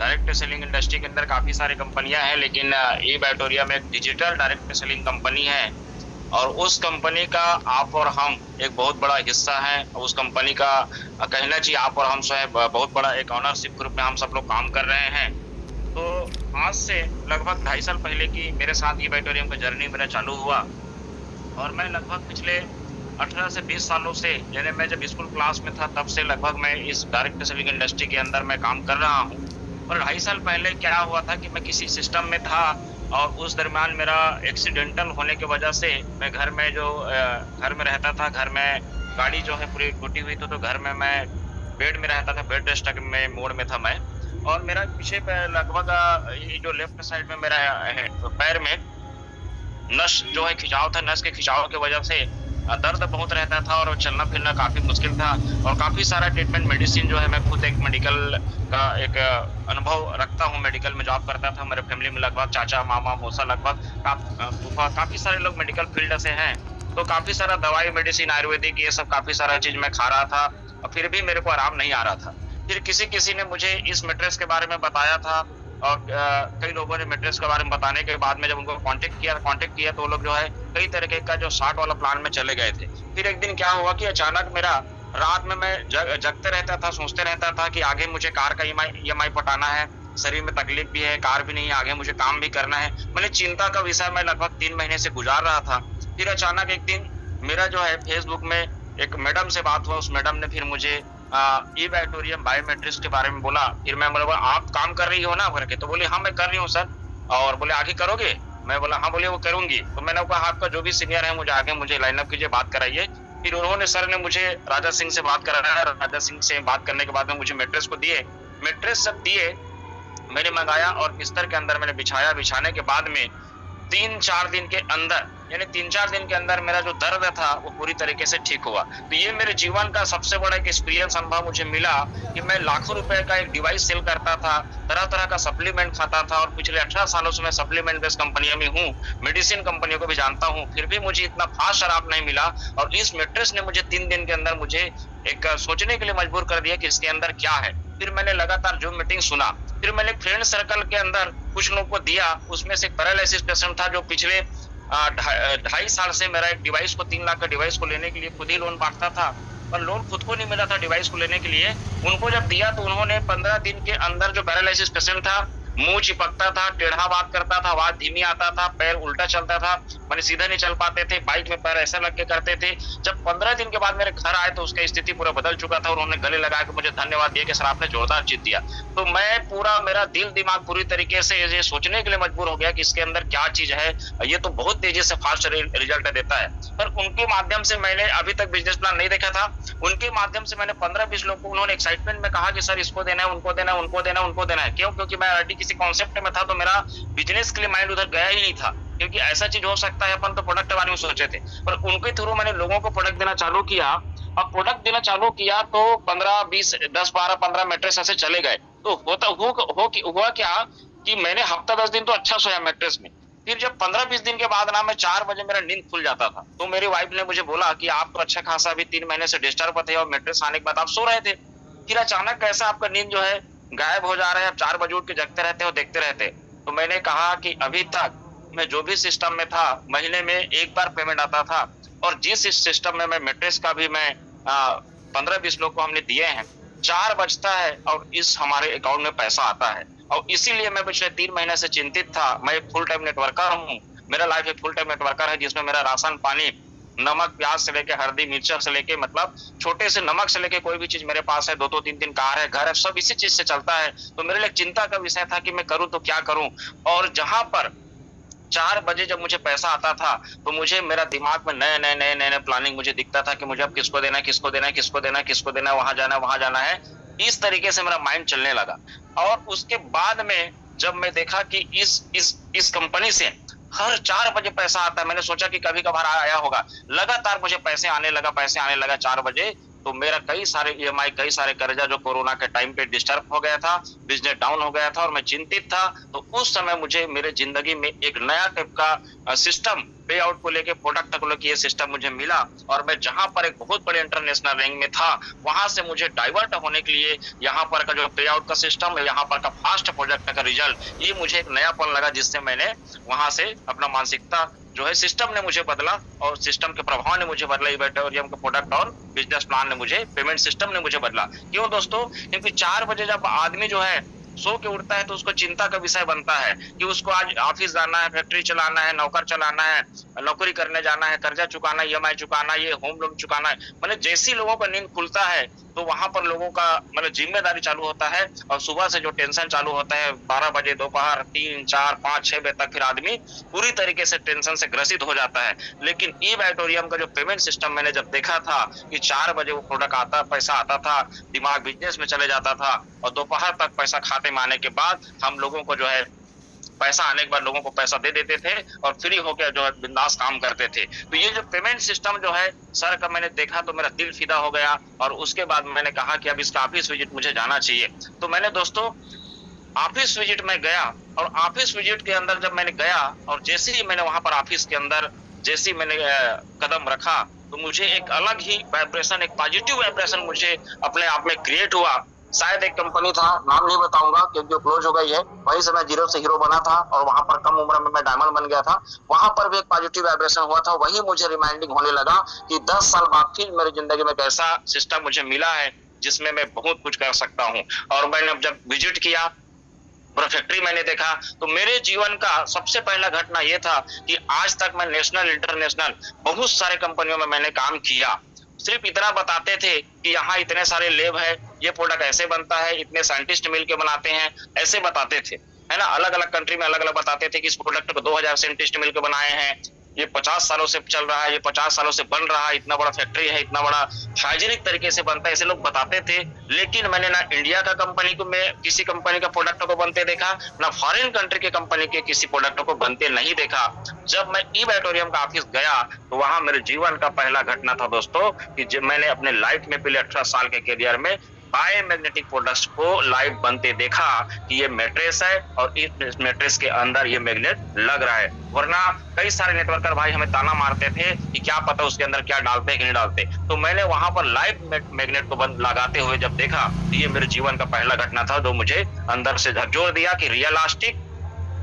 Direct selling industry के अंदर काफ़ी सारी कंपनियां हैं, लेकिन ई-बैटोरियम एक डिजिटल डायरेक्ट सेलिंग कंपनी है और उस कंपनी का आप और हम एक बहुत बड़ा हिस्सा हैं। उस कंपनी का कहना चाहिए आप और हम जो है बहुत बड़ा एक ओनरशिप ग्रुप में हम सब लोग काम कर रहे हैं। तो आज से लगभग 2.5 साल पहले की मेरे साथ ई-बैटोरियम का जर्नी मेरा चालू हुआ और मैं लगभग पिछले 18 से 20 सालों से, यानी मैं जब स्कूल क्लास में था तब से लगभग मैं इस डायरेक्ट सेलिंग इंडस्ट्री के अंदर मैं काम कर रहा हूँ। और 2.5 साल पहले क्या हुआ था कि मैं किसी सिस्टम में था और उस दरमियान मेरा एक्सीडेंटल होने की वजह से मैं घर में घर में रहता था, घर में गाड़ी जो है पूरी टूटी हुई थी, तो घर में मैं बेड में रहता था, बेड रेस्ट में मोड में था मैं। और मेरा पीछे पे लगभग ये जो लेफ्ट साइड में मेरा पैर में नस जो है खिंचाव था, नस के खिंचाव की वजह से दर्द बहुत रहता था और चलना-फिरना काफ़ी मुश्किल था और काफ़ी सारा ट्रीटमेंट मेडिसिन जो है मैं खुद एक मेडिकल का एक अनुभव रखता हूँ, मेडिकल में जॉब करता था। मेरे फैमिली में लगभग चाचा, मामा, मौसा लगभग फूफा काफ़ी सारे लोग मेडिकल फील्ड से हैं। तो काफ़ी सारा दवाई, मेडिसिन, आयुर्वेदिक ये सब काफ़ी सारा चीज़ मैं खा रहा था और फिर भी मेरे को आराम नहीं आ रहा था। फिर किसी-किसी ने मुझे इस मैट्रेस के बारे में बताया था और कई लोगों ने मैट्रेस के बारे में बताने के बाद में जब उनको कॉन्टैक्ट किया तो वो लोग जो है कई तरीके का जो 60 वाला प्लान में चले गए थे। फिर एक दिन क्या हुआ कि अचानक मेरा रात में मैं जगते रहता था, सोचते रहता था कि आगे मुझे कार का ईएमआई पटाना है, शरीर में तकलीफ भी है, कार भी नहीं है, आगे मुझे काम भी करना है। मैंने चिंता का विषय मैं लगभग 3 महीने से गुज़ार रहा था। फिर अचानक एक दिन मेरा जो है फेसबुक में एक मैडम से बात हुआ, उस मैडम ने फिर मुझे ई-बैटोरियम बायोमेट्रिक्स के बारे में बोला। फिर मैं बोला आप काम कर रही हो ना करके? तो बोली हाँ, मैं कर रही हूँ सर। और बोले आगे करोगे? मैं बोला हाँ, बोले वो करूँगी। तो मैंने कहा आपका जो भी सीनियर है मुझे आगे मुझे लाइन अप कीजिए, बात कराइए। फिर उन्होंने सर ने मुझे राजा सिंह से बात कराया। राजा सिंह से बात करने के बाद में मुझे मैट्रेस को दिए। मैट्रेस जब दिए, मैंने मँगाया और बिस्तर के अंदर मैंने बिछाया। बिछाने के बाद में 3-4 दिन के अंदर, यानी 3-4 दिन के अंदर मेरा जो दर्द था वो पूरी तरीके से ठीक हुआ। तो ये मेरे जीवन का सबसे बड़ा एक एक्सपीरियंस अनुभव मुझे मिला कि मैं लाखों रुपए का एक डिवाइस सेल करता था, तरह-तरह का सप्लीमेंट खाता था और पिछले 18 सालों से मैं सप्लीमेंट बेस्ड कंपनियों में हूँ, मेडिसिन कंपनियों को भी जानता हूँ, फिर भी मुझे इतना फास्ट आराम नहीं मिला। और इस मैट्रेस ने मुझे 3 दिन के अंदर मुझे एक सोचने के लिए मजबूर कर दिया कि इसके अंदर क्या है। फिर मैंने लगातार ज़ूम मीटिंग सुना। फिर मैंने फ्रेंड सर्कल के अंदर कुछ लोगों को दिया, उसमें से एक पैरालिसिस पेशेंट था जो पिछले 2.5 साल से मेरा एक डिवाइस को 3 लाख का डिवाइस को लेने के लिए खुद ही लोन बाँटता था, पर लोन खुद को नहीं मिला था डिवाइस को लेने के लिए। उनको जब दिया तो उन्होंने 15 दिन के अंदर, जो पैरालिसिस पेशेंट था, मुँह चिपकता था, टेढ़ा बात करता था, आवाज़ धीमी आता था, पैर उल्टा चलता था, माने सीधे नहीं चल पाते थे, बाइक में पैर ऐसा लग के करते थे। जब 15 दिन के बाद मेरे घर आए तो उसका स्थिति पूरा बदल चुका था और उन्होंने गले लगा के मुझे धन्यवाद दिया कि सर आपने जोरदार जीत दिया। तो मैं पूरा, मेरा दिल-दिमाग पूरी तरीके से ये सोचने के लिए मजबूर हो गया कि इसके अंदर क्या चीज़ है, ये तो बहुत तेज़ी से फास्ट रिजल्ट देता है। पर उनके माध्यम से मैंने अभी तक बिज़नेस प्लान नहीं देखा था। उनके माध्यम से मैंने 15-20 लोग को, उन्होंने एक्साइटमेंट में कहा कि सर इसको देना है, उनको देना है, उनको देना है, उनको देना है। क्यों? क्योंकि मैं ऑलरेडी किसी कॉन्सेप्ट में था तो मेरा बिज़नेस के लिए माइंड उधर गया ही नहीं था। क्योंकि ऐसा चीज़ हो सकता है, अपन तो प्रोडक्ट के बारे में सोचे थे। पर उनके थ्रू मैंने लोगों को प्रोडक्ट देना चालू किया और प्रोडक्ट देना चालू किया तो 15, 20, 10, 12, 15 मैट्रेस ऐसे चले गए। तो हुआ क्या कि मैंने हफ्ता 10 दिन तो अच्छा सोया मैट्रेस में। फिर जब 15-20 दिन के बाद ना मैं 4 बजे मेरा नींद खुल जाता था। तो मेरी वाइफ ने मुझे बोला कि आप तो अच्छा खासा अभी 3 महीने से डिस्टर्ब थे और मैट्रेस आने के बाद आप सो रहे थे। फिर अचानक कैसा आपका नींद जो है गायब हो जा रहा है, आप 4 बजे उठ के जगते रहते हो, देखते रहते। तो मैंने कहा कि अभी तक मैं जो भी सिस्टम में था, महीने में 1 बार पेमेंट आता था और जिस इस सिस्टम में मैं मैट्रेस का भी मैं 15-20 लोग को हमने दिए हैं, 4 बजता है और इस हमारे अकाउंट में पैसा आता है। और इसीलिए मैं पिछले 3 महीने से चिंतित था। मैं एक फुल टाइम नेटवर्कर हूँ। मेरा लाइफ एक फुल टाइम नेटवर्कर है जिसमें मेरा राशन पानी, नमक, प्याज से लेके हल्दी, मिर्चा से लेके, मतलब छोटे से नमक से लेके कोई भी चीज़ मेरे पास है, 2-2 3-3 कार है, घर है, सब इसी चीज़ से चलता है। तो मेरे लिए चिंता का विषय था कि मैं करूँ तो क्या करूँ? और जहाँ पर 4 बजे जब मुझे पैसा आता था, तो मुझे मेरा दिमाग में नए-नए प्लानिंग मुझे दिखता था कि मुझे अब किसको देना है, किसको देना है, किसको देना है, किसको देना है, वहाँ जाना है, वहाँ जाना है। इस तरीके से मेरा माइंड चलने लगा। और उसके बाद में जब मैं देखा कि इस कंपनी से हर 4 बजे पैसा आता है, मैंने सोचा कि कभी-कभार आया होगा। लगातार मुझे पैसे आने लगा 4 बजे। तो मेरा कई सारे ईएमआई, कई सारे कर्जा जो कोरोना के टाइम पे डिस्टर्ब हो गया था, बिज़नेस डाउन हो गया था और मैं चिंतित था। तो उस समय मुझे मेरे ज़िंदगी में एक नया टाइप का सिस्टम पे आउट को लेके, प्रोडक्ट को लेके ये सिस्टम मुझे मिला और मैं जहाँ पर एक बहुत बड़े इंटरनेशनल रैंक में था, वहाँ से मुझे डाइवर्ट होने के लिए यहाँ पर का जो पे आउट का सिस्टम है, यहाँ पर का फास्ट प्रोजेक्ट का रिजल्ट, ये मुझे एक नयापन लगा, जिससे मैंने वहाँ से अपना मानसिकता जो है सिस्टम ने मुझे बदला और सिस्टम के प्रभाव ने मुझे बदला। इवेटोरियम का प्रोडक्ट और बिजनेस प्लान ने मुझे, पेमेंट सिस्टम ने मुझे बदला। क्यों दोस्तों? क्योंकि 4 बजे जब आदमी जो है सो के उठता है तो उसको चिंता का विषय बनता है कि उसको आज ऑफिस जाना है, फैक्ट्री चलाना है, नौकर चलाना है, नौकरी करने जाना है, कर्जा चुकाना, ईएमआई चुकाना, ये होम लोन चुकाना है। मतलब जैसे ही लोगों का नींद खुलता है तो वहां पर लोगों का मतलब जिम्मेदारी चालू होता है और सुबह से जो टेंशन चालू होता है 12 बजे, दोपहर 3, 4, 5, 6 बजे तक फिर आदमी पूरी तरीके से टेंशन से ग्रसित हो जाता है। लेकिन ई-वैटोरियम का जो पेमेंट सिस्टम मैंने जब देखा था कि 4 बजे वो प्रोडक्ट आता, पैसा आता था, दिमाग बिजनेस में चले जाता था और दोपहर तक पैसा खाते में आने के बाद हम लोगों को जो है पैसा आने के बाद लोगों को पैसा दे देते थे और फ्री होकर जो है बिंदास काम करते थे। तो ये जो पेमेंट सिस्टम जो है सर का मैंने देखा तो मेरा दिल फिदा हो गया और उसके बाद मैंने कहा कि अब इसका ऑफिस विजिट मुझे जाना चाहिए। तो मैंने दोस्तों ऑफिस विजिट में गया और ऑफिस विजिट के अंदर जब मैंने गया और जैसे ही मैंने वहां पर ऑफिस के अंदर जैसे ही मैंने कदम रखा तो मुझे एक अलग ही वाइब्रेशन, एक पॉजिटिव वाइब्रेशन मुझे अपने आप में क्रिएट हुआ। शायद एक कंपनी था, नाम नहीं बताऊंगा क्योंकि जो क्लोज हो गई है, वहीं से मैं जीरो से हीरो बना था और वहां पर कम उम्र में मैं डायमंड बन गया था। वहां पर भी एक पॉजिटिव वाइब्रेशन हुआ था, वही मुझे रिमाइंडिंग होने लगा कि 10 साल बाद फिर मेरी जिंदगी में एक ऐसा सिस्टम मुझे मिला है जिसमें मैं बहुत कुछ कर सकता हूँ। और मैंने जब विजिट किया और फैक्ट्री मैंने देखा तो मेरे जीवन का सबसे पहला घटना यह था कि आज तक मैं नेशनल, इंटरनेशनल बहुत सारे कंपनियों में मैंने काम किया। सिर्फ इतना बताते थे कि यहाँ इतने सारे लैब है, ये प्रोडक्ट ऐसे बनता है, इतने साइंटिस्ट मिल के बनाते हैं, ऐसे बताते थे, है ना। अलग अलग कंट्री में अलग अलग बताते थे कि इस प्रोडक्ट को 2000 साइंटिस्ट मिलकर बनाए हैं, ये 50 सालों से चल रहा है, ये 50 सालों से बन रहा है, इतना बड़ा फैक्ट्री है, इतना बड़ा हाइजीनिक तरीके से बनता है, ऐसे लोग बताते थे। लेकिन मैंने ना इंडिया का कंपनी को, मैं किसी कंपनी का प्रोडक्ट को बनते देखा, ना फॉरेन कंट्री के कंपनी के किसी प्रोडक्ट को बनते नहीं देखा। जब मैं ई-वैटोरियम का ऑफिस गया तो वहां मेरे जीवन का पहला घटना था दोस्तों कि जब मैंने अपने लाइफ में पहले 18 साल के करियर में बायोमैग्नेटिक प्रोडक्ट्स को लाइव बनते देखा कि ये मैट्रेस है और इस मैट्रेस के अंदर ये मैग्नेट लग रहा है। वरना कई सारे नेटवर्कर भाई हमें ताना मारते थे कि क्या पता उसके अंदर क्या डालते हैं कि नहीं डालते। तो मैंने वहां पर लाइव मैग्नेट को लगाते हुए जब देखा तो ये मेरे जीवन का पहला घटना था जो मुझे अंदर से झकझोर दिया कि realistic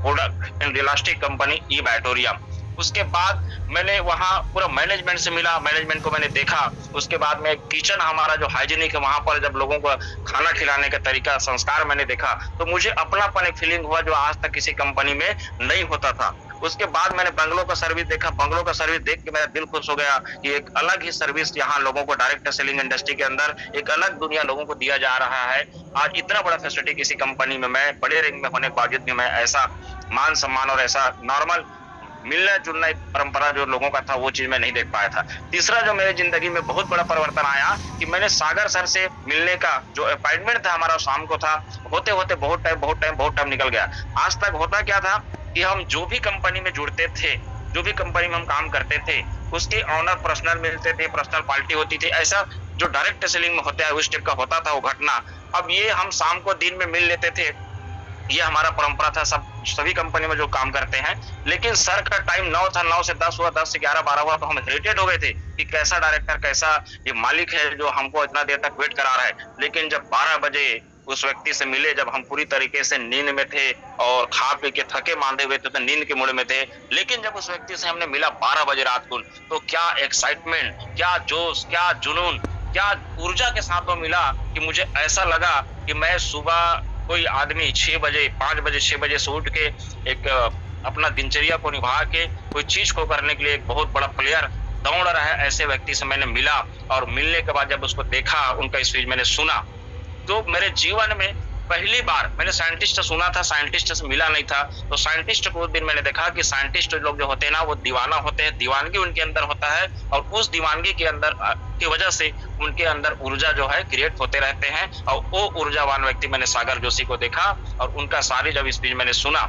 product in realistic company ई-वैटोरियम। उसके बाद मैंने वहाँ पूरा मैनेजमेंट से मिला, मैनेजमेंट को मैंने देखा। उसके बाद में किचन हमारा जो हाइजीनिक है वहां पर जब लोगों को खाना खिलाने का तरीका, संस्कार मैंने देखा तो मुझे अपनापन एक फीलिंग हुआ जो आज तक किसी कंपनी में नहीं होता था। उसके बाद मैंने बंगलों का सर्विस देखा, बंगलों का सर्विस देख के मेरा दिल खुश हो गया कि एक अलग ही सर्विस यहाँ लोगों को डायरेक्ट सेलिंग इंडस्ट्री के अंदर एक अलग दुनिया लोगों को दिया जा रहा है। आज इतना बड़ा फैसिलिटी किसी कंपनी में, मैं बड़े रैंक में होने के बावजूद भी मैं ऐसा मान सम्मान और ऐसा नॉर्मल मिलना जुलना एक परंपरा जो लोगों का था वो चीज मैं नहीं देख पाया था। तीसरा जो मेरे जिंदगी में बहुत बड़ा परिवर्तन आया कि मैंने सागर सर से मिलने का जो अपॉइंटमेंट था हमारा शाम को था, होते होते बहुत टाइम निकल गया। आज तक होता क्या था कि हम जो भी कंपनी में जुड़ते थे, जो भी कंपनी में हम काम करते थे, उसके ऑनर पर्सनल मिलते थे, पर्सनल पार्टी होती थी, ऐसा जो डायरेक्ट सेलिंग में होता है उस टाइप का होता था वो घटना। अब ये हम शाम को दिन में मिल लेते थे, ये हमारा परंपरा था सभी कंपनी में जो काम करते हैं। लेकिन सर का टाइम 9 था, 9 से 10 हुआ, 10 से 11, 12 हुआ तो हम इरिटेट हो गए थे कि कैसा डायरेक्टर, कैसा ये मालिक है जो हमको इतना देर तक वेट करा रहा है। लेकिन जब 12 बजे उस व्यक्ति से मिले, जब हम पूरी तरीके से नींद में थे और खा पी के थके मांदे हुए थे तो नींद के मूड में थे, लेकिन जब उस व्यक्ति से हमने मिला 12 बजे रात को तो क्या एक्साइटमेंट, क्या जोश, क्या जुनून, क्या ऊर्जा के साथ वो मिला कि मुझे ऐसा लगा कि मैं सुबह कोई आदमी 6 बजे, 5 बजे, 6 बजे से उठ के एक अपना दिनचर्या को निभा के कोई चीज को करने के लिए एक बहुत बड़ा प्लेयर दौड़ रहा है, ऐसे व्यक्ति से मैंने मिला। और मिलने के बाद जब उसको देखा, उनका स्पीच मैंने सुना तो मेरे जीवन में पहली बार मैंने साइंटिस्ट सुना था, साइंटिस्ट से मिला नहीं था। तो साइंटिस्ट को उस दिन मैंने देखा कि साइंटिस्ट लोग जो होते हैं ना वो दीवाना होते हैं, दीवानगी उनके अंदर होता है और उस दीवानगी के अंदर की वजह से उनके अंदर ऊर्जा जो है क्रिएट होते रहते हैं। और वो ऊर्जावान व्यक्ति मैंने सागर जोशी को देखा और उनका सारी जब स्पीच मैंने सुना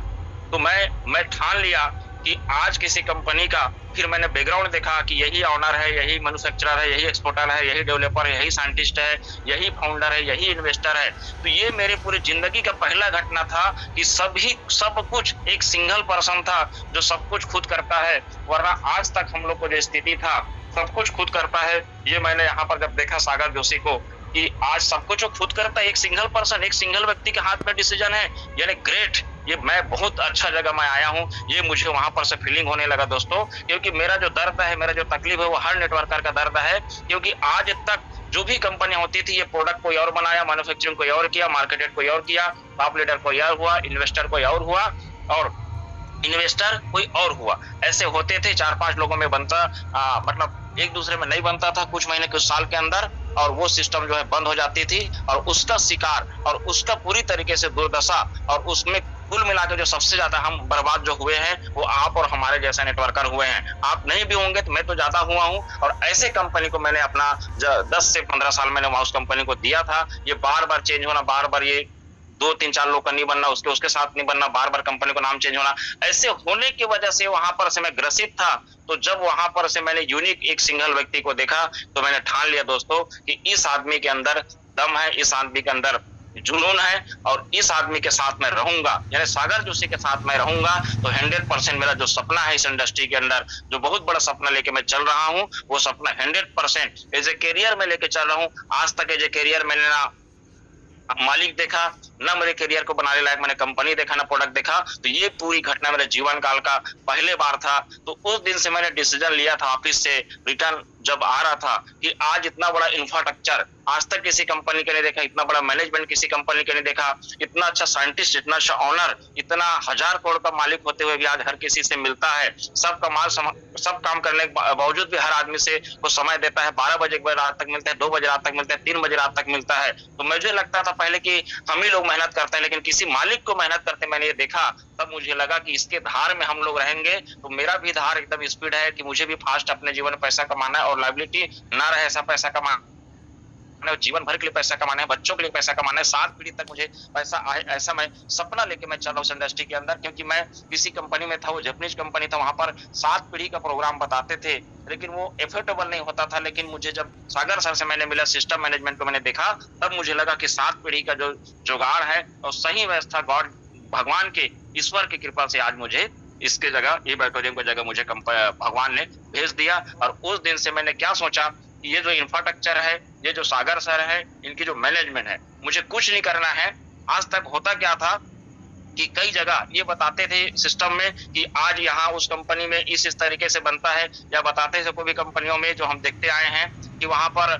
तो मैं ठान लिया कि आज किसी कंपनी का, फिर मैंने बैकग्राउंड देखा कि यही ऑनर है, यही मैन्युफैक्चरर है, यही एक्सपोर्टर है, यही डेवलपर है, यही साइंटिस्ट है, यही फाउंडर है, यही इन्वेस्टर है। तो ये मेरे पूरी जिंदगी का पहला घटना था कि सब कुछ एक सिंगल पर्सन था जो सब कुछ खुद करता है, वरना आज तक हम लोग को जो स्थिति था सब कुछ खुद करता है। ये मैंने यहाँ पर जब देखा सागर जोशी को कि आज सब कुछ वो खुद करता है, एक सिंगल पर्सन, एक सिंगल व्यक्ति के हाथ में डिसीजन है, यानी ग्रेट। ये मैं बहुत अच्छा जगह मैं आया हूँ, ये मुझे वहां पर से फीलिंग होने लगा दोस्तों, क्योंकि मेरा जो दर्द है, मेरा जो तकलीफ है वो हर नेटवर्कर का दर्द है। क्योंकि आज तक जो भी कंपनी होती थी, ये प्रोडक्ट कोई और बनाया, मैन्युफैक्चरिंग कोई और किया, मार्केटेड कोई और किया, टॉप लीडर कोई और हुआ, इन्वेस्टर कोई और हुआ, और इन्वेस्टर कोई और हुआ। ऐसे होते थे, 4-5 लोगों में बनता, मतलब एक दूसरे में नहीं बनता था कुछ महीने कुछ साल के अंदर, और वो सिस्टम जो है बंद हो जाती थी, और उसका शिकार और उसका पूरी तरीके से दुर्दशा, और उसमें कुल मिलाकर जो सबसे ज्यादा हम बर्बाद जो हुए हैं वो आप और हमारे जैसे नेटवर्कर हुए हैं। आप नहीं भी होंगे तो मैं तो ज्यादा हुआ हूँ। और ऐसे कंपनी को मैंने अपना 10 से 15 साल मैंने वहां उस कंपनी को दिया था। ये बार बार चेंज होना, बार बार ये 2-3-4 लोग का नहीं बनना, उसके साथ नहीं बनना, बार बार कंपनी को नाम चेंज होना, ऐसे होने की वजह से वहां पर से मैं ग्रसित था। तो जब वहां पर से मैंने यूनिक एक सिंगल व्यक्ति को देखा तो मैंने ठान लिया दोस्तों कि इस आदमी के अंदर दम है, इस आदमी के अंदर जुनून है, और इस आदमी के साथ मैं रहूंगा, यानी सागर जोशी के साथ मैं रहूंगा। तो 100% मेरा जो सपना है इस इंडस्ट्री के अंदर, जो बहुत बड़ा सपना लेके मैं चल रहा हूँ, वो सपना 100% एज ए करियर में लेके चल रहा हूँ। आज तक एज ए करियर मैंने ना मालिक देखा, ना मेरे करियर को बनाने लायक मैंने कंपनी देखा, ना प्रोडक्ट देखा। तो ये पूरी घटना मेरे जीवन काल का पहले बार था। तो उस दिन से मैंने डिसीजन लिया था, ऑफिस से रिटर्न जब आ रहा था, कि आज इतना बड़ा इंफ्रास्ट्रक्चर आज तक किसी कंपनी के नहीं देखा, इतना बड़ा मैनेजमेंट किसी कंपनी के नहीं देखा, इतना अच्छा साइंटिस्ट, इतना अच्छा ऑनर, इतना 1000 करोड़ का मालिक होते हुए भी आज हर किसी से मिलता है। सब काम करने के बावजूद भी हर आदमी से को समय देता है। 12 बजे रात तक मिलता है, 2 बजे रात तक मिलता है, 3 बजे रात तक मिलता है। तो मुझे लगता था पहले कि हम ही लोग मेहनत करते हैं, लेकिन किसी मालिक को मेहनत करते मैंने ये देखा, तब मुझे लगा कि इसके धार में हम लोग रहेंगे तो मेरा भी धार एकदम स्पीड है कि मुझे भी फास्ट अपने जीवन में पैसा कमाना है, और लायबिलिटी ना रहे ऐसा पैसा कमाना, जीवन भर के लिए पैसा कमाना है, बच्चों के लिए पैसा कमाना है, 7 पीढ़ी तक मुझे पैसा आए, ऐसा मैं सपना लेके मैं चल रहा हूँ इंडस्ट्री के अंदर। क्योंकि मैं किसी कंपनी में था, वो जापानीज कंपनी था, वहां पर 7 पीढ़ी का प्रोग्राम बताते थे, लेकिन वो एफोर्डेबल नहीं होता था। लेकिन मुझे जब सागर सर से मैंने मिला, सिस्टम मैनेजमेंट को मैंने देखा, तब मुझे लगा कि 7 पीढ़ी का जो जुगाड़ है और सही व्यवस्था, गॉड भगवान के, ईश्वर की कृपा से आज मुझे इसके जगह, ये बैटोरियम की जगह मुझे भगवान ने भेज दिया। और उस दिन से मैंने क्या सोचा कि ये जो इंफ्रास्ट्रक्चर है, ये जो सागर सर है, इनकी जो मैनेजमेंट है, मुझे कुछ नहीं करना है। आज तक होता क्या था कि कई जगह ये बताते थे सिस्टम में कि आज यहाँ उस कंपनी में इस तरीके से बनता है, या बताते थे कोई भी कंपनियों में जो हम देखते आए हैं कि वहां पर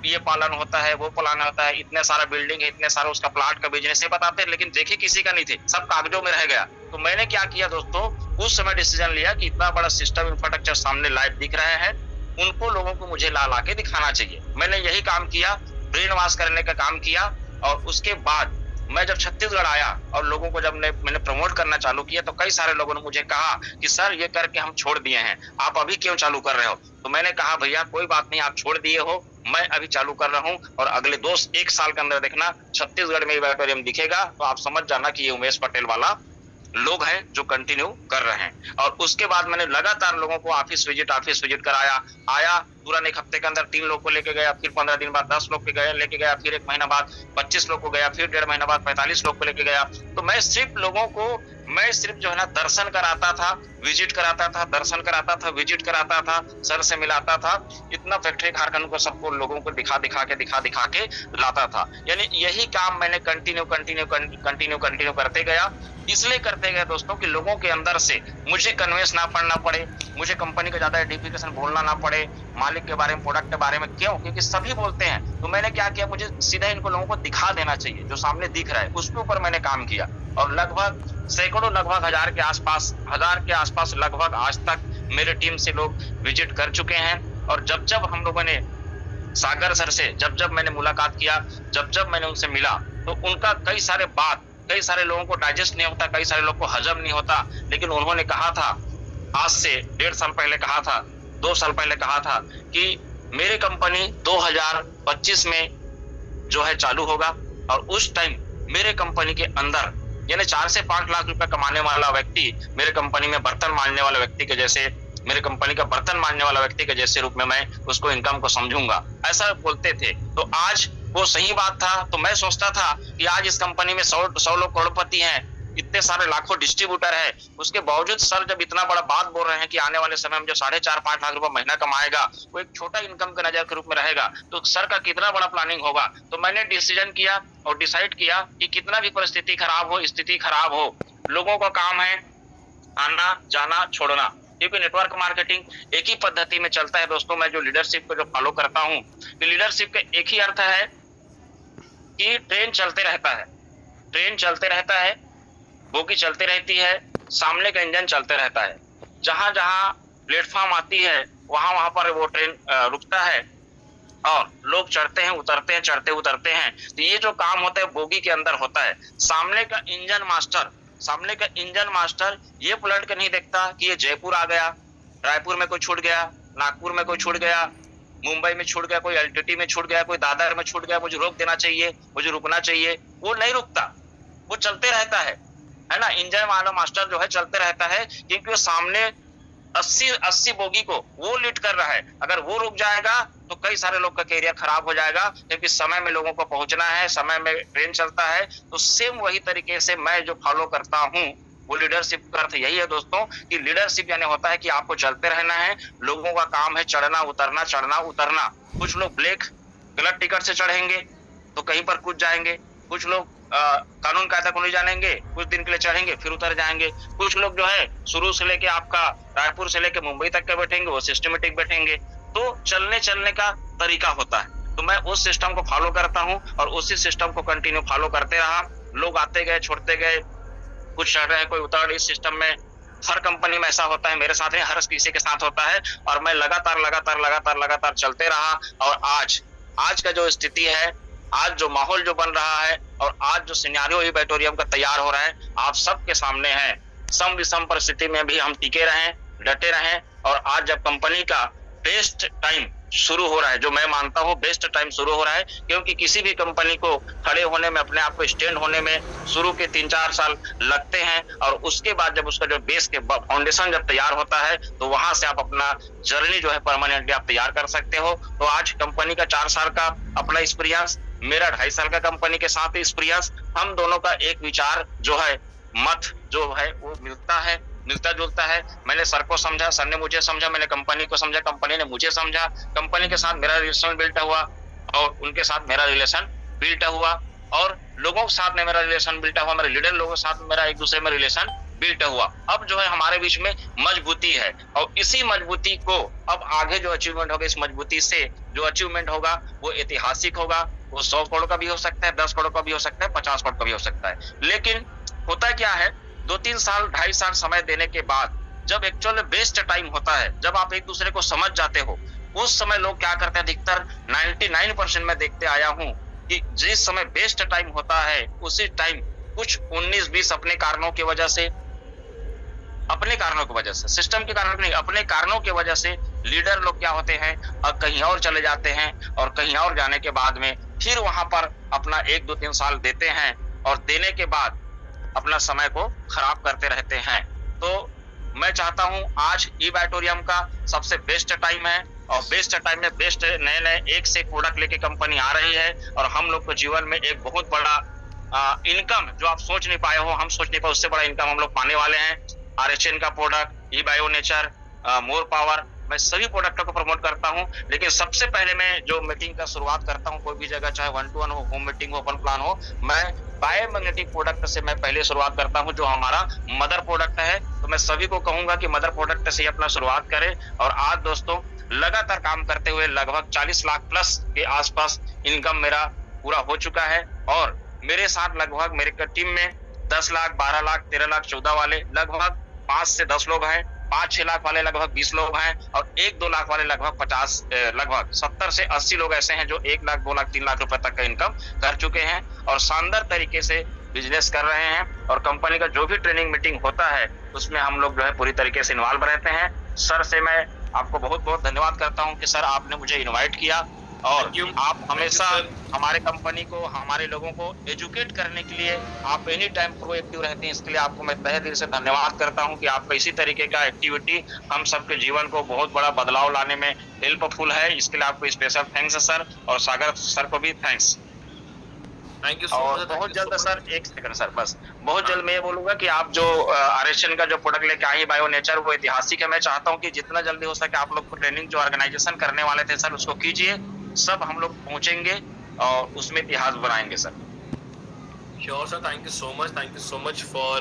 ये पालन होता है, वो पालन होता है, इतने सारा बिल्डिंग है, इतने सारा उसका प्लाट का बिजनेस है बताते, लेकिन देखे किसी का नहीं थे, सब कागजों में रह गया। तो मैंने क्या किया दोस्तों, उस समय डिसीजन लिया कि इतना बड़ा सिस्टम इंफ्रास्ट्रक्चर सामने लाइव दिख रहा है, उनको लोगों को मुझे ला के दिखाना चाहिए। मैंने यही काम किया, ब्रेन वॉश करने का काम किया। और उसके बाद मैं जब छत्तीसगढ़ आया और लोगों को जब मैंने प्रमोट करना चालू किया, तो कई सारे लोगों ने मुझे कहा कि सर ये करके हम छोड़ दिए हैं, आप अभी क्यों चालू कर रहे हो? तो मैंने कहा भैया कोई बात नहीं, आप छोड़ दिए हो, मैं अभी चालू कर रहा हूँ, और अगले 1 साल के अंदर देखना छत्तीसगढ़ में बैटोरियम दिखेगा, तो आप समझ जाना कि ये उमेश पटेल वाला लोग हैं जो कंटिन्यू कर रहे हैं। और उसके बाद मैंने लगातार लोगों को ऑफिस विजिट कराया। आया तुरंत 1 हफ्ते के अंदर 3 लोग को लेके गया, फिर 15 दिन बाद 10 लोग लेके गया, फिर 1 महीना बाद 25 लोग को गया, फिर 1.5 महीना बाद 45 लोग को लेके गया। तो मैं सिर्फ जो है ना दर्शन कराता था, विजिट कराता था, दर्शन कराता था, विजिट कराता था, सर से मिलाता था, इतना फैक्ट्री कारखानों को सबको लोगों को दिखा के लाता था। यानी यही काम मैंने कंटिन्यू करते गया। इसलिए करते गए दोस्तों कि लोगों के अंदर से मुझे कन्वेंस ना पढ़ना पड़े, मुझे कंपनी का ज्यादा आइडेंटिफिकेशन बोलना ना पड़े, मालिक के बारे में, प्रोडक्ट के बारे में। क्यों? क्योंकि सभी बोलते हैं। तो मैंने क्या किया, मुझे सीधा इनको लोगों को दिखा देना चाहिए जो सामने दिख रहा है, उसके ऊपर मैंने काम किया। और लगभग सैकड़ों, लगभग 1000 के आसपास लगभग आज तक मेरे टीम से लोग विजिट कर चुके हैं। और जब हम लोगों ने सागर सर से जब मैंने मुलाकात किया, जब मैंने उनसे मिला, तो उनका कई सारे लोगों को डाइजेस्ट नहीं होता, कई सारे लोगों को हजम नहीं होता। लेकिन उन्होंने कहा था, आज से 1.5 साल पहले कहा था, 2 साल पहले कहा था कि मेरी कंपनी 2025 में जो है चालू होगा, और उस टाइम मेरे कंपनी के अंदर यानी 4 से 5 लाख रुपए कमाने वाला व्यक्ति मेरे कंपनी में बर्तन मांजने वाला व्यक्ति के जैसे, मेरे कंपनी का बर्तन मांजने वाला व्यक्ति के जैसे रूप में मैं उसको इनकम को समझूंगा, ऐसा बोलते थे। तो आज वो सही बात था। तो मैं सोचता था कि आज इस कंपनी में 100 लोग करोड़पति हैं, इतने सारे लाखों डिस्ट्रीब्यूटर है, उसके बावजूद सर जब इतना बड़ा बात बोल रहे हैं कि आने वाले समय में जो 4.5-5 लाख रुपए महीना कमाएगा वो एक छोटा इनकम के नजर के रूप में रहेगा, तो सर का कितना बड़ा प्लानिंग होगा। तो मैंने डिसीजन किया और डिसाइड किया कि कितना भी परिस्थिति खराब हो, स्थिति खराब हो, लोगों का काम है आना जाना छोड़ना, क्योंकि नेटवर्क मार्केटिंग एक ही पद्धति में चलता है दोस्तों। मैं जो लीडरशिप को जो फॉलो करता हूँ, तो लीडरशिप का एक ही अर्थ है कि ट्रेन चलते रहता है, ट्रेन चलते रहता है, बोगी चलती रहती है, सामने का इंजन चलते रहता है, जहां जहां प्लेटफॉर्म आती है वहां वहां पर वो ट्रेन रुकता है और लोग चढ़ते हैं उतरते हैं, चढ़ते उतरते हैं। तो ये जो काम होता है बोगी के अंदर होता है। सामने का इंजन मास्टर, सामने का इंजन मास्टर ये पलट के नहीं देखता कि ये जयपुर आ गया, रायपुर में कोई छूट गया, नागपुर में कोई छूट गया, मुंबई में छूट गया, कोई एलटीटी में छूट गया, कोई दादर में छूट गया, मुझे रोक देना चाहिए, मुझे रुकना चाहिए। वो नहीं रुकता, वो चलते रहता है ना। इंजन वाला मास्टर जो है चलते रहता है, क्योंकि वो सामने 80 बोगी को वो लीड कर रहा है। अगर वो रुक जाएगा तो कई सारे लोग का कैरियर खराब हो जाएगा, क्योंकि समय में लोगों को पहुंचना है, समय में ट्रेन चलता है। तो सेम वही तरीके से मैं जो फॉलो करता हूँ वो लीडरशिप का अर्थ यही है दोस्तों, कि लीडरशिप यानी होता है कि आपको चलते रहना है, लोगों का काम है चढ़ना उतरना, चढ़ना उतरना। कुछ लोग ब्लैक गलत टिकट से चढ़ेंगे तो कहीं पर कूद जाएंगे, कुछ लोग कानून कायदा को नहीं जानेंगे, कुछ दिन के लिए चढ़ेंगे फिर उतर जाएंगे, कुछ लोग जो है शुरू से लेके आपका रायपुर से लेके मुंबई तक के बैठेंगे, वो सिस्टमेटिक बैठेंगे। तो चलने का तरीका होता है। तो मैं उस सिस्टम को फॉलो करता हूँ और उसी सिस्टम को कंटिन्यू फॉलो करते रहा। लोग आते गए छोड़ते गए, कुछ चढ़ रहे हैं कोई उतर रहे। इस सिस्टम में हर कंपनी में ऐसा होता है, मेरे साथ नहीं, हर किसी के साथ होता है। और मैं लगातार चलते रहा। और आज का जो स्थिति है, आज जो माहौल जो बन रहा है और आज जो सिनेरियो ईबैटोरियम का तैयार हो रहा है, आप सबके सामने है। सम विषम परिस्थिति में भी हम टिके रहें, डटे रहें। और आज जब कंपनी का बेस्ट टाइम शुरू हो रहा है, जो मैं मानता हूँ बेस्ट टाइम शुरू हो रहा है, क्योंकि किसी भी कंपनी को खड़े होने में, अपने आप को स्टैंड होने में शुरू के 3-4 साल लगते हैं। और उसके बाद जब उसका जो बेस के फाउंडेशन जब तैयार होता है, तो वहां से आप अपना जर्नी जो है परमानेंटली आप तैयार कर सकते हो। तो आज कंपनी का 4 साल का अपना एक्सपीरियंस, मेरा 2.5 साल का कंपनी के साथ एक्सपीरियंस, हम दोनों का एक विचार जो है, मत जो है वो मिलता जुलता है। मैंने सर को समझा, सर ने मुझे समझा, मैंने कंपनी को समझा, कंपनी ने मुझे समझा। कंपनी के साथ मेरा रिलेशन बिल्ट हुआ और उनके साथ मेरा रिलेशन बिल्ट हुआ, और लोगों के साथ में मेरा रिलेशन बिल्ट हुआ, मेरे लीडर लोगों के साथ मेरा एक दूसरे में रिलेशन बिल्ट हुआ। अब जो है हमारे बीच में मजबूती है, और इसी मजबूती को अब आगे जो अचीवमेंट होगा, इस मजबूती से जो अचीवमेंट होगा वो ऐतिहासिक होगा। वो 100 करोड़ का भी हो सकता है, 10 करोड़ का भी हो सकता है, 50 करोड़ का भी हो सकता है। लेकिन होता क्या है, 2-3 साल 2.5 साल समय देने के बाद जब एक्चुअल बेस्ट टाइम होता है, जब आप एक दूसरे को समझ जाते हो, उस समय लोग क्या करते हैं, अधिकतर 99% में देखते आया हूं कि जिस समय बेस्ट टाइम होता है उसी टाइम कुछ 19-20 अपने कारणों की वजह से, सिस्टम के कारण नहीं, अपने कारणों की वजह से लीडर लोग क्या होते हैं, कहीं और चले जाते हैं, और कहीं और जाने के बाद में फिर वहां पर अपना 1-2-3 साल देते हैं, और देने के बाद अपना समय को खराब करते रहते हैं। तो मैं चाहता हूं आज ईबैटोरियम का सबसे बेस्ट टाइम है, और बेस्ट टाइम में बेस्ट नए एक से प्रोडक्ट लेके कंपनी आ रही है, और हम लोग को जीवन में एक बहुत बड़ा इनकम, जो आप सोच नहीं पाए हो, हम सोच नहीं पाए, उससे बड़ा इनकम हम लोग पाने वाले हैं। RHN का product, eBio nature, more power, मैं सभी प्रोडक्टों को प्रमोट करता हूं। लेकिन सबसे पहले मैं जो मीटिंग का शुरुआत करता हूं, कोई भी जगह, चाहे 1-to-1 हो, होम मीटिंग हो, ओपन प्लान हो, मैं बायोमैग्नेटिक प्रोडक्ट से मैं पहले शुरुआत करता हूं, जो हमारा मदर प्रोडक्ट है। तो मैं सभी को कहूंगा कि मदर प्रोडक्ट से ही अपना शुरुआत करें। और आज दोस्तों लगातार काम करते हुए लगभग 40 लाख प्लस के आसपास इनकम मेरा पूरा हो चुका है, और मेरे साथ लगभग मेरे टीम में 10 लाख, 12 लाख, 13 लाख, 14 वाले लगभग 5 से 10 लोग हैं, 5-6 लाख वाले लगभग 20 लोग हैं, और 1-2 लाख वाले लगभग 70 से 80 लोग ऐसे हैं जो 1 लाख, 2 लाख, 3 लाख रुपए तक का इनकम कर चुके हैं, और शानदार तरीके से बिजनेस कर रहे हैं। और कंपनी का जो भी ट्रेनिंग मीटिंग होता है उसमें हम लोग जो है पूरी तरीके से इन्वॉल्व रहते हैं। सर से मैं आपको बहुत बहुत धन्यवाद करता हूं कि सर आपने मुझे इन्वाइट किया, और Thank you. आप Thank you, हमेशा sir. हमारे कंपनी को, हमारे लोगों को एजुकेट करने के लिए आप एनी टाइम प्रोएक्टिव रहते हैं। इसके लिए आपको मैं तहे दिल से धन्यवाद करता हूँ कि आपका इसी तरीके का एक्टिविटी हम सबके जीवन को बहुत बड़ा बदलाव लाने में हेल्पफुल है। इसके लिए आपको स्पेशल थैंक्स है सर, और सागर सर को भी थैंक्स। Thank you so और much. Thank बहुत you so जल्द much. सर, एक सेकंड सर बस, बहुत हाँ. जल्द मैं ये बोलूंगा कि आप जो आरएसएन का जो प्रोडक्ट लेके आई बायो नेचर, वो ऐतिहासिक है। मैं चाहता हूँ कि जितना जल्दी हो सके आप लोग को ट्रेनिंग जो ऑर्गेनाइजेशन करने वाले थे सर, उसको कीजिए। सब हम लोग पहुंचेंगे और उसमें इतिहास बनाएंगे sir. Sure, sir. Thank you so much. Thank you so much for